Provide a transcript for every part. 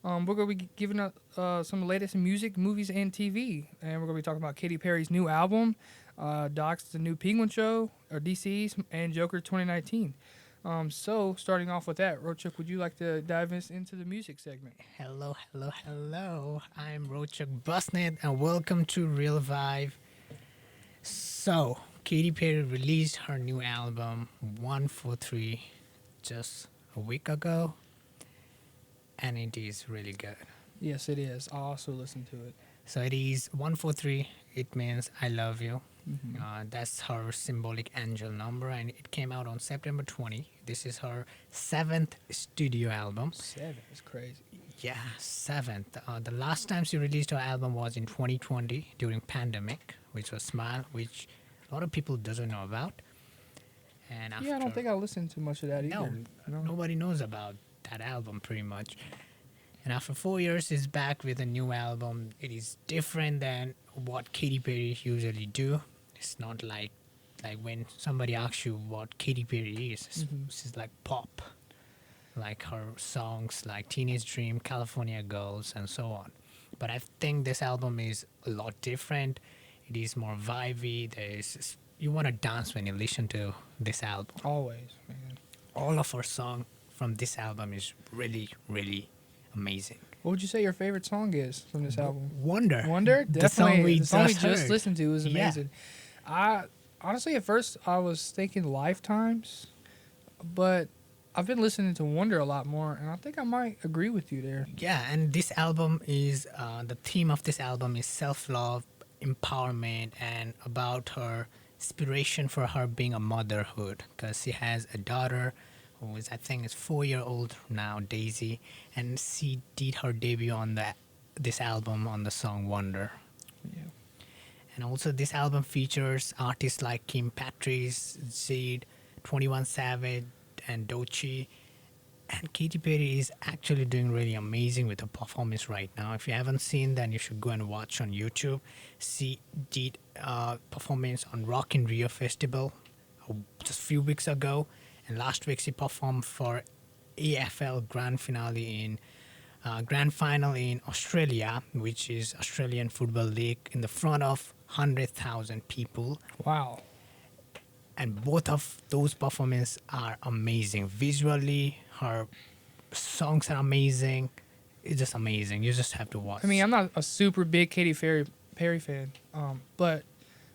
We're going to be giving up some of the latest in music, movies, and TV. And we're going to be talking about Katy Perry's new album, Doc's the new Penguin Show, or DC's, and Joker 2019. So, starting off with that, Rochak, would you like to dive into the music segment? Hello, hello, hello. I'm Rochak Basnet and welcome to Real Vibe. So, Katy Perry released her new album 143 just a week ago and it is really good. Yes, it is. I also listened to it. So, it is 143, it means I love you. Mm-hmm. That's her symbolic angel number and it came out on September 20. This is her seventh studio album. Seven is crazy. Yeah, seventh. The last time she released her album was in 2020 during pandemic, which was Smile, which a lot of people doesn't know about. And after Yeah, I don't think I listened to much of that no, either. No. nobody knows about that album pretty much. And after 4 years, she's back with a new album. It is different than what Katy Perry usually do. It's not like when somebody asks you what Katy Perry is. Mhm. She's like pop, like her songs like Teenage Dream, California Girls, and so on. But I think this album is a lot different. It is more vibey. You want to dance when you listen to this album. Always, man. All of her song from this album is really, really amazing. What would you say your favorite song is from this album? Wonder. Wonder, The song we definitely. The song we just just heard. listened to was Yeah. amazing. I honestly at first I was thinking Lifetimes, but I've been listening to Wonder a lot more, and I think I might agree with you there. Yeah, and this album is the theme of this album is self-love, empowerment, and about her inspiration for her being a motherhood because she has a daughter who is I think is 4 year old now, Daisy, and she did her debut on this album on the song Wonder. Yeah. And also this album features artists like Kim Patrice, Zed, 21 Savage, and Doechii. And Katy Perry is actually doing really amazing with her performance right now. If you haven't seen, then you should go and watch on YouTube. She did performance on Rock in Rio Festival just a few weeks ago, and last week she performed for AFL Grand Final in Australia, which is Australian Football League, in the front of 100,000 people. Wow. And both of those performances are amazing. Visually, her songs are amazing. It's just amazing. You just have to watch. I mean, I'm not a super big Perry fan, but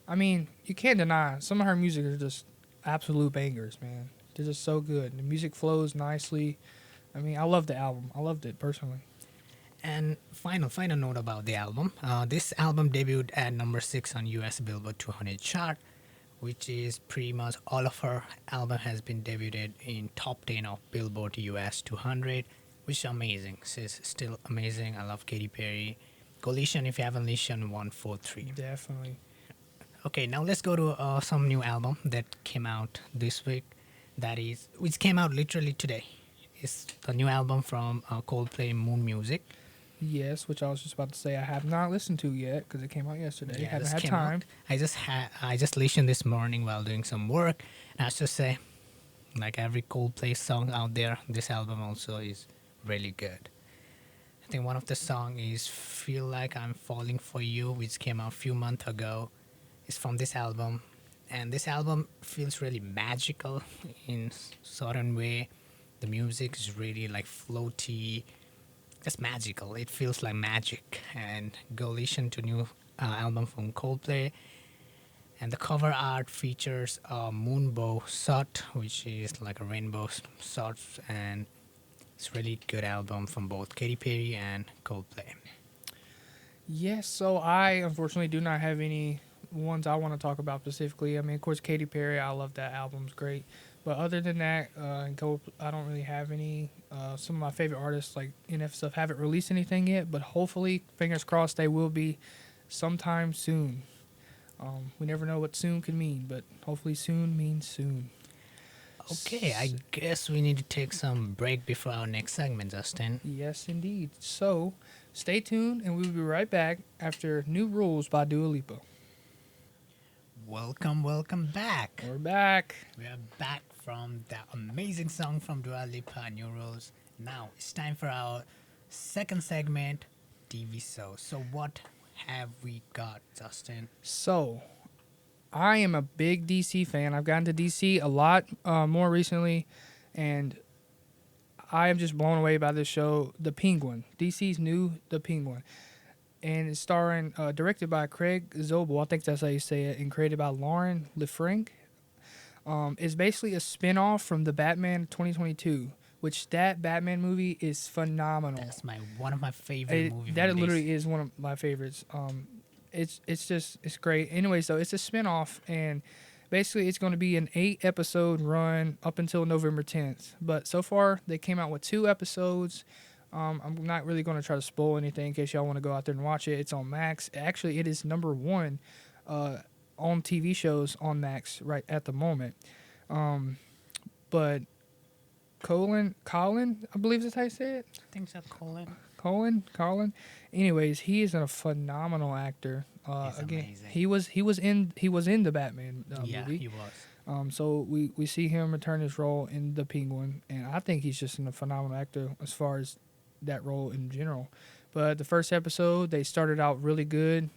I mean, you can't deny some of her music are just absolute bangers, man. They're just so good. The music flows nicely. I mean, I love the album. I loved it personally. And final note about the album. This album debuted at number 6 on US Billboard 200 chart, which is pretty much all of her album has been debuted in top 10 of Billboard US 200, which is amazing. She's still amazing. I love Katy Perry. Go listen if you haven't listened 143. Definitely. Okay, now let's go to some new album that came out this week. Which came out literally today. It's the new album from Coldplay, Moon Music. Yes, which I was just about to say I have not listened to yet because it came out yesterday. Yeah, Haven't this had came time. out. I just listened this morning while doing some work, and I should say, like every Coldplay song out there, this album also is really good. I think one of the song is "Feel Like I'm Falling for You," which came out a few months ago. It's from this album, and this album feels really magical in certain way. The music is really like floaty. It's magical. It feels like magic. And go listen to new album from Coldplay. And the cover art features a moonbow shot, which is like a rainbow shot, and it's really good album from both Katy Perry and Coldplay. Yes, so I unfortunately do not have any ones I want to talk about specifically. I mean, of course, Katy Perry, I love that album's great. But other than that, I don't really have any. Some of my favorite artists, like NF stuff, haven't released anything yet. But hopefully, fingers crossed, they will be sometime soon. We never know what soon could mean, but hopefully soon means soon. Okay, I guess we need to take some break before our next segment, Justin. Yes, indeed. So stay tuned, and we will be right back after New Rules by Dua Lipa. Welcome back. We're back. We are back from that amazing song from Dua Lipa, New Rules. Now it's time for our second segment, TV show. So what have we got, Justin? So, I am a big DC fan. I've gotten to DC a lot more recently, and I am just blown away by this show, The Penguin. DC's new The Penguin. And it's directed by Craig Zobel, I think that's how you say it, and created by Lauren Lefranc. It's basically a spin-off from the Batman 2022, which that Batman movie is phenomenal. That's one of my favorite movies. That literally is one of my favorites. It's great. Anyway, so it's a spin-off, and basically it's going to be an 8-episode run up until November 10th. But so far they came out with 2 episodes. I'm not really going to try to spoil anything in case y'all want to go out there and watch it. It's on Max. Actually, it is number 1 on TV shows on Max right at the moment. But Colin, I believe that's how you say it. I think so, Colin. Anyways, he is a phenomenal actor. He's Again, amazing. he was in the Batman Yeah, movie. he was. So we see him return his role in the Penguin, and I think he's just a phenomenal actor as far as that role in general. But the first episode, they started out really good,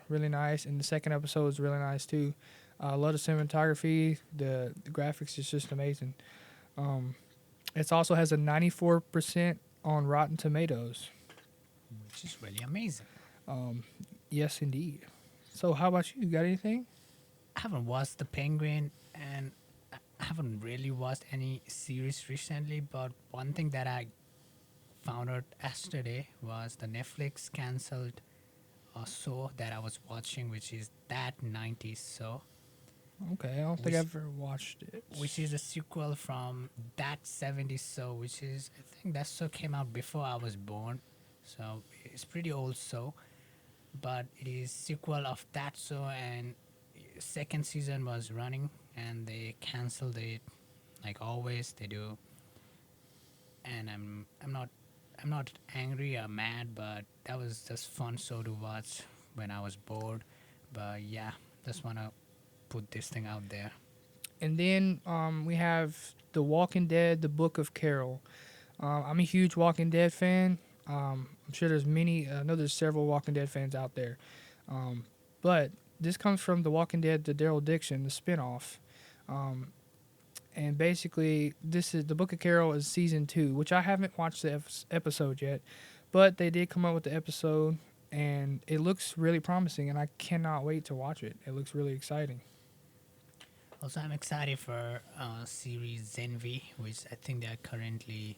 really nice, and the second episode is really nice too. I love the cinematography, the graphics is just amazing. It also has a 94% on Rotten Tomatoes. Which is really amazing. Yes, indeed. So how about you? Got anything? I haven't watched The Penguin, and I haven't really watched any series recently, but one thing that I found out yesterday was the Netflix cancelled a show that I was watching, which is That 90s Show, Okay, I don't think I've ever watched it. which is a sequel from That 70s Show, which is, I think that show came out before I was born, so it's pretty old show, but it is sequel of that show, and second season was running, and they cancelled it, like always they do. And I'm not angry or mad, but that was just fun show to watch when I was bored. But yeah, just wanna put this thing out there. And then we have The Walking Dead, The Book of Carol. I'm a huge Walking Dead fan. I'm sure there's many. I know there's several Walking Dead fans out there. But this comes from The Walking Dead, the Daryl Dixon, the spinoff. And basically, this is The Book of Carol is season 2, which I haven't watched the episode yet, but they did come up with the episode, and it looks really promising, and I cannot wait to watch it. It looks really exciting. Also, I'm excited for series Zenvi, which I think they are currently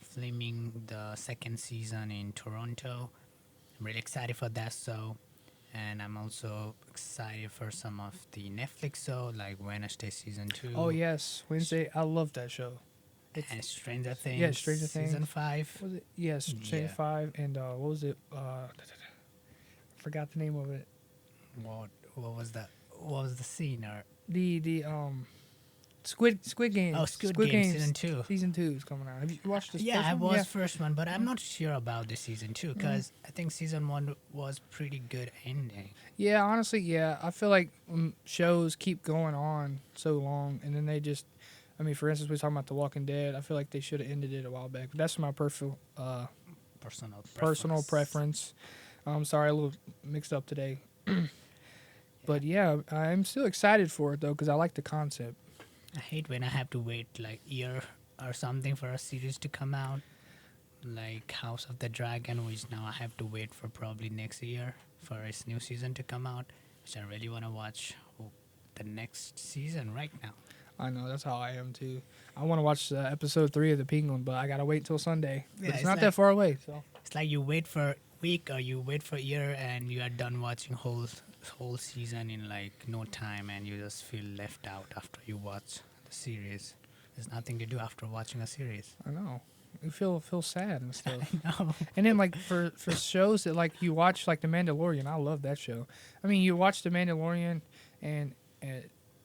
filming the second season in Toronto. I'm really excited for that show. And I'm also excited for some of the Netflix show, like Wednesday season 2. Oh yes, Wednesday. I love that show. And Stranger Things. Yeah, Stranger Things. Season 5. Was it? Yes, Stranger Yeah. 5, and what was it? Forgot the name of it. What was that? What was the scene? Or The Squid Games. Oh, Squid Game season 2. Season 2 is coming out. Have you watched this? Yeah, first I one? watched first one, but I'm not sure about the season 2 because I think season 1 was pretty good ending. Yeah, honestly, yeah. I feel like shows keep going on so long, and then they just, I mean, for instance, we were talking about The Walking Dead. I feel like they should have ended it a while back. But that's my personal preference. I'm sorry, a little mixed up today. But yeah, I'm still excited for it, though, because I like the concept. I hate when I have to wait like year or something for a series to come out, like House of the Dragon, which now I have to wait for probably next year for its new season to come out, which I really want to watch the next season right now. I know, that's how I am, too. I want to watch episode 3 of The Penguin, but I got to wait till Sunday. Yeah, But it's it's not like- that far away, so. It's like you wait for a week or you wait for a year and you are done watching whole season in like no time, and you just feel left out after you watch the series. There's nothing to do after watching a series. I know. You feel sad and stuff. No. And then like for shows that like you watch, like The Mandalorian, I love that show. I mean, you watch The Mandalorian, and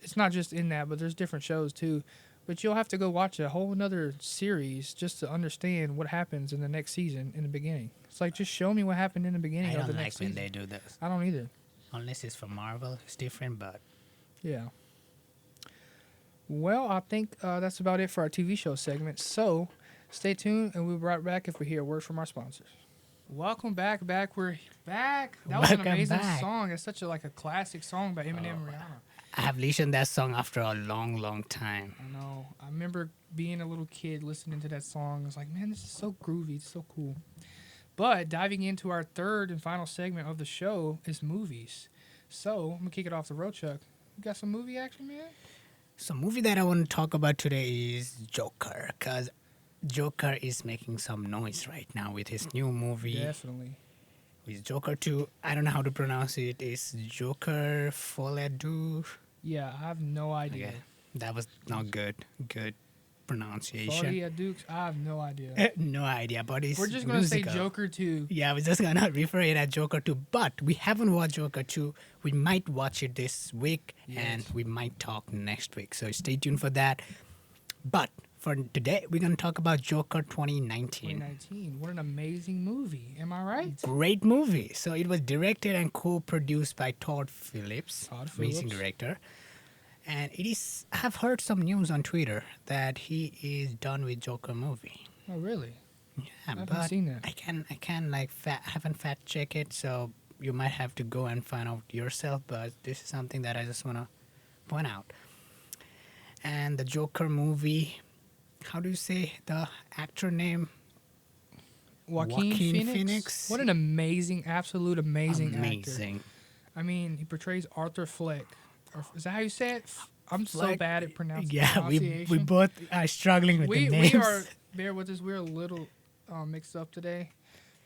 it's not just in that, but there's different shows too. But you'll have to go watch a whole another series just to understand what happens in the next season in the beginning. It's like, just show me what happened in the beginning I of don't the like next when season. they do this. I don't either. Unless it's for Marvel, it's different, but Yeah. Well, I think that's about it for our TV show segment. So, Stay tuned, and we'll be right back if we hear a word from our sponsors. Welcome back. We're back. That was an Welcome amazing back. song. It's such a classic song by Eminem and Rihanna. I have listened that song after a long, long time. I know. I remember being a little kid listening to that song. I was like, man, this is so groovy. It's so cool. But diving into our third and final segment of the show is movies. So I'm gonna kick it off to Rochak. You got some movie action, man? So, movie that I want to talk about today is Joker, because Joker is making some noise right now with his new movie. Definitely. With Joker 2. I don't know how to pronounce it. It's Joker Folie du. Yeah, I have no idea. Okay, that was not good. Good pronunciation. Claudia Dukes, I have no idea. No idea, but it's We're just gonna musical. say Joker 2. Yeah, we're just gonna refer it as Joker 2, but we haven't watched Joker 2. We might watch it this week, and Yes. we might talk next week. So stay tuned for that. But for today, we're gonna talk about Joker 2019. 2019. What an amazing movie. Am I right? Great movie. So it was directed and co-produced by Todd Phillips, Todd amazing Phillips. director. And it is. I have heard some news on Twitter that he is done with Joker movie. Oh, really? Yeah, haven't but seen that. I can like haven't fact check it, so you might have to go and find out yourself. But this is something that I just wanna point out. And the Joker movie, how do you say the actor name? Joaquin Joaquin Phoenix? Phoenix. What an amazing, absolute amazing actor. Amazing. I mean, he portrays Arthur Fleck. Is that how you say it? I'm so Fleck. bad at pronouncing Yeah, we pronunciation. both are struggling with we the names. are, bear with us. We're a little mixed up today,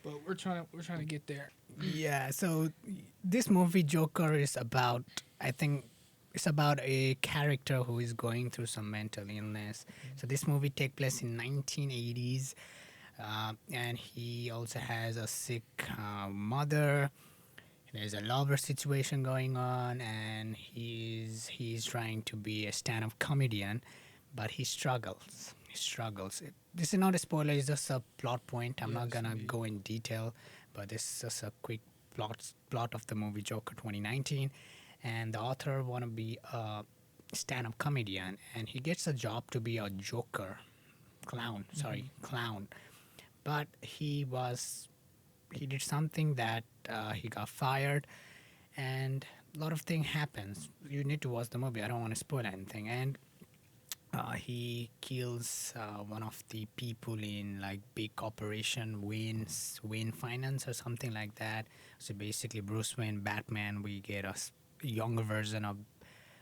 but we're trying to get there. Yeah, so this movie Joker is about, I think it's about a character who is going through some mental illness. So this movie takes place in 1980s, and he also has a sick mother. There's a lover situation going on, and he's trying to be a stand-up comedian, but he struggles. This is not a spoiler; it's just a plot point. I'm not Yes, gonna indeed. go in detail, but this is just a quick plot of the movie Joker 2019. And the author want to be a stand-up comedian, and he gets a job to be a Joker clown. Clown, but he did something that he got fired, and a lot of things happens. You need to watch the movie. I don't want to spoil anything. And he kills one of the people in like big corporation, Wayne Finance or something like that. So basically, Bruce Wayne, Batman. We get a younger version of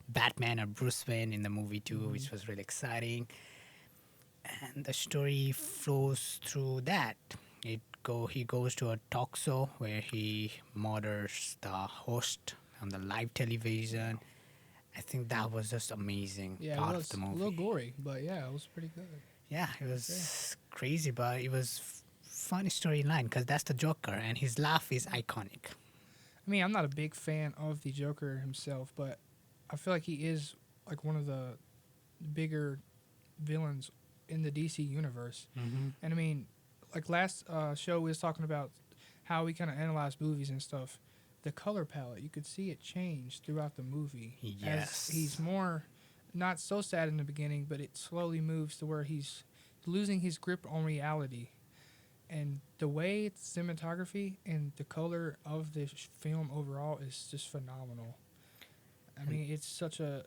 Batman or Bruce Wayne in the movie too, which was really exciting. And the story flows through that. He goes to a talk show where he murders the host on the live television. I think that was just amazing Yeah, part it of was the a movie. little gory, but yeah, it was pretty good. Yeah, it was crazy, but it was funny storyline because that's the Joker, and his laugh is iconic. I mean, I'm not a big fan of the Joker himself, but I feel like he is like one of the bigger villains in the DC universe. Mm-hmm. And I mean, like last show we was talking about how we kind of analyze movies and stuff. The color palette, you could see it change throughout the movie. Yes. As he's more not so sad in the beginning, but it slowly moves to where he's losing his grip on reality. And the way it's cinematography and the color of this film overall is just phenomenal. I mean, it's such a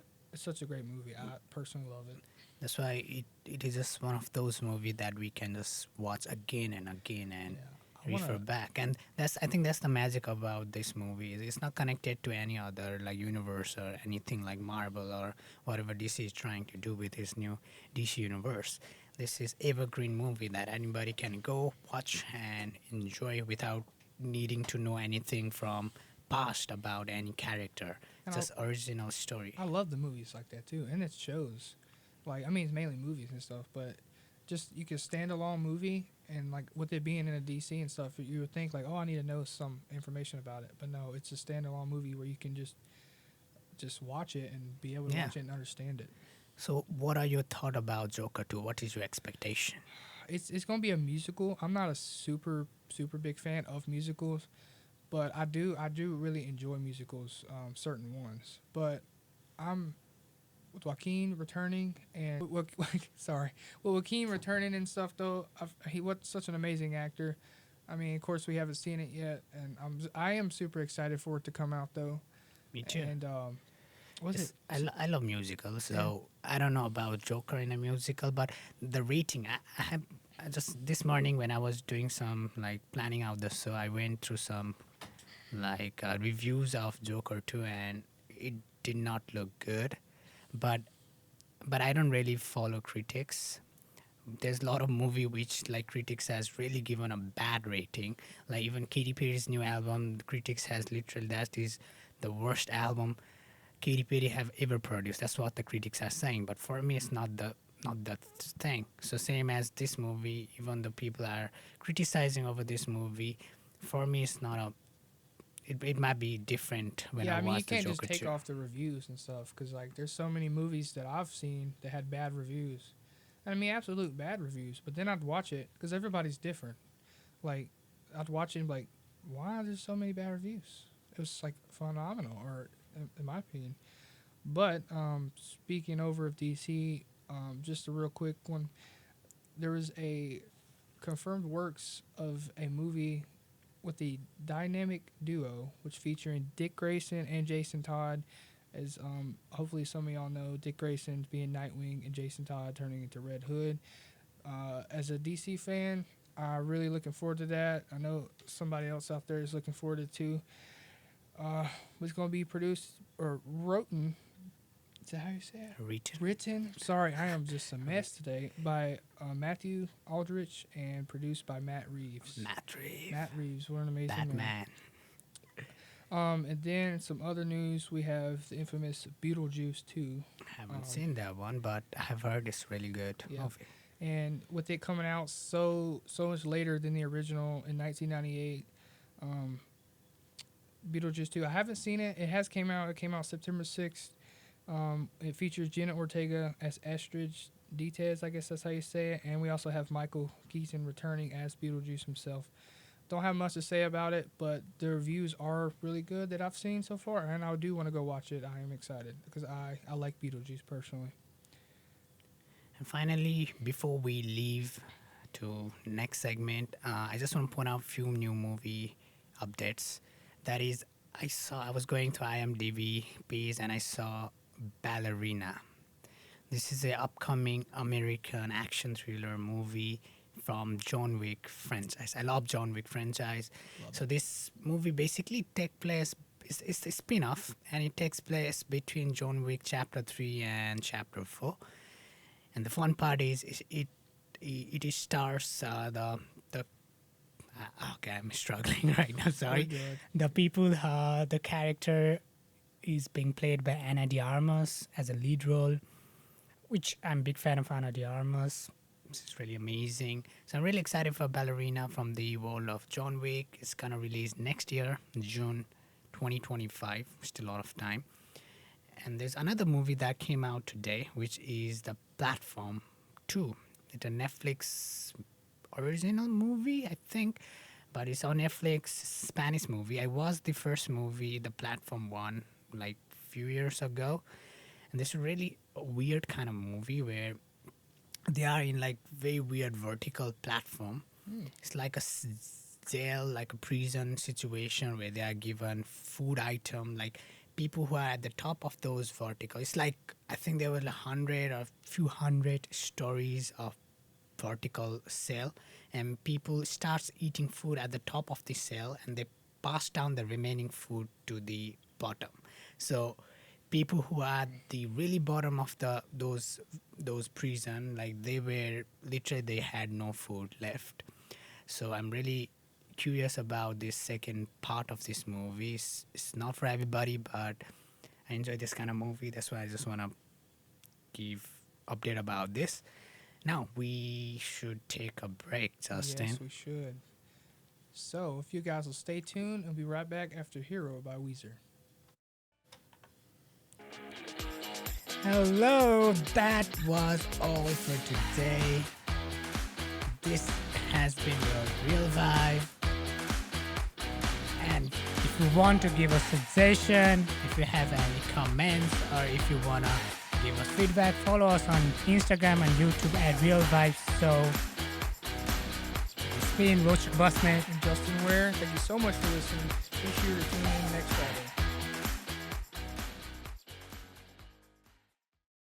great movie. I personally love it. That's why it is just one of those movies that we can just watch again and again and I wanna- refer back. And I think that's the magic about this movie. It's not connected to any other like universe or anything like Marvel or whatever DC is trying to do with his new DC universe. This is evergreen movie that anybody can go watch and enjoy without needing to know anything from past about any character. And Just original story. I love the movies like that too, and it shows. Like, I mean, it's mainly movies and stuff, but just you could standalone movie and like with it being in a DC and stuff, you would think like, oh, I need to know some information about it, but no, it's a standalone movie where you can just watch it and be able to Yeah. watch it and understand it. So, what are your thoughts about Joker 2? What is your expectation? It's gonna be a musical. I'm not a super big fan of musicals, but I do really enjoy musicals, certain ones. But I'm with Joaquin returning and sorry, with Joaquin returning and stuff though, he was such an amazing actor. I mean, of course, we haven't seen it yet, and I am super excited for it to come out though. Me too. And was it? I love musicals, Yeah. so I don't know about Joker in a musical, but the rating I have I just this morning when I was doing some like planning out the show, I went through some like reviews of Joker 2, and it did not look good. But I don't really follow critics. There's a lot of movie which like critics has really given a bad rating. Like even Katy Perry's new album, the critics has literally that is the worst album Katy Perry have ever produced. That's what the critics are saying. But for me, it's not the thing. So same as this movie, even though people are criticizing over this movie, for me, it's not a. It might be different when Yeah, I I mean, you watch the can't just Joker take 2. off the reviews and stuff because like there's so many movies that I've seen that had bad reviews. I mean, absolute bad reviews. But then I'd watch it because everybody's different. Like I'd watch it and be like, why are there so many bad reviews? It was like phenomenal, or in my opinion. But speaking over of DC, just a real quick one. There was a confirmed works of a movie with the dynamic duo, which featuring Dick Grayson and Jason Todd. As hopefully some of y'all know, Dick Grayson's being Nightwing and Jason Todd turning into Red Hood. As a DC fan, I'm really looking forward to that. I know somebody else out there is looking forward to it too. It's going to be produced or written. Is that how you say it? Written. Written. Sorry, I am just a mess today. By Matthew Aldrich and produced by Matt Reeves. Matt Reeves. Matt Reeves, what an amazing man. Batman. And then some other news. We have the infamous Beetlejuice 2. Haven't seen that one, but I've heard it's really good Yeah. movie. And with it coming out so much later than the original in 1998, Beetlejuice 2. I haven't seen it. It has came out. It came out September 6th. It features Jenna Ortega as Estridge Ditez, I guess that's how you say it. And we also have Michael Keaton returning as Beetlejuice himself. Don't have much to say about it, but the reviews are really good that I've seen so far, and I do want to go watch it. I am excited because I like Beetlejuice personally. And finally, before we leave to next segment, I just want to point out a few new movie updates. That is, I was going to IMDb page and I saw Ballerina. This is an upcoming American action thriller movie from John Wick franchise. I love John Wick franchise. So this movie basically takes place. It's a spin-off, and it takes place between John Wick Chapter 3 and Chapter 4. And the fun part is it stars okay, I'm struggling right now. Sorry. Very good. The people, the character is being played by Ana de Armas as a lead role, which I'm a big fan of Ana de Armas. This is really amazing. So I'm really excited for Ballerina from the world of John Wick. It's gonna release next year, June 2025. Still a lot of time. And there's another movie that came out today, which is The Platform 2. It's a Netflix original movie, I think, but it's on Netflix, Spanish movie. I watched the first movie, The Platform 1, like a few years ago. And this is really a weird kind of movie where they are in like very weird vertical platform. It's like a jail, like a prison situation where they are given food item, like people who are at the top of those vertical. It's like I think there were 100 or few hundred stories of vertical cell, and people starts eating food at the top of the cell, and they pass down the remaining food to the bottom. So people who are at the really bottom of those prison, like they were literally they had no food left. So I'm really curious about this second part of this movie. It's not for everybody, but I enjoy this kind of movie. That's why I just want to give update about this. Now we should take a break, Justin. Yes, we should. So if you guys will stay tuned, I'll be right back after Hero by Weezer. Hello, that was all for today. This has been your real vibe. And if you want to give a suggestion, if you have any comments, or if you want to give us feedback. Follow us on Instagram and YouTube at Real Vibes. So it's me and Rochak Basnet. And Justin Ware, thank you so much for listening. Be sure to tune in next Friday.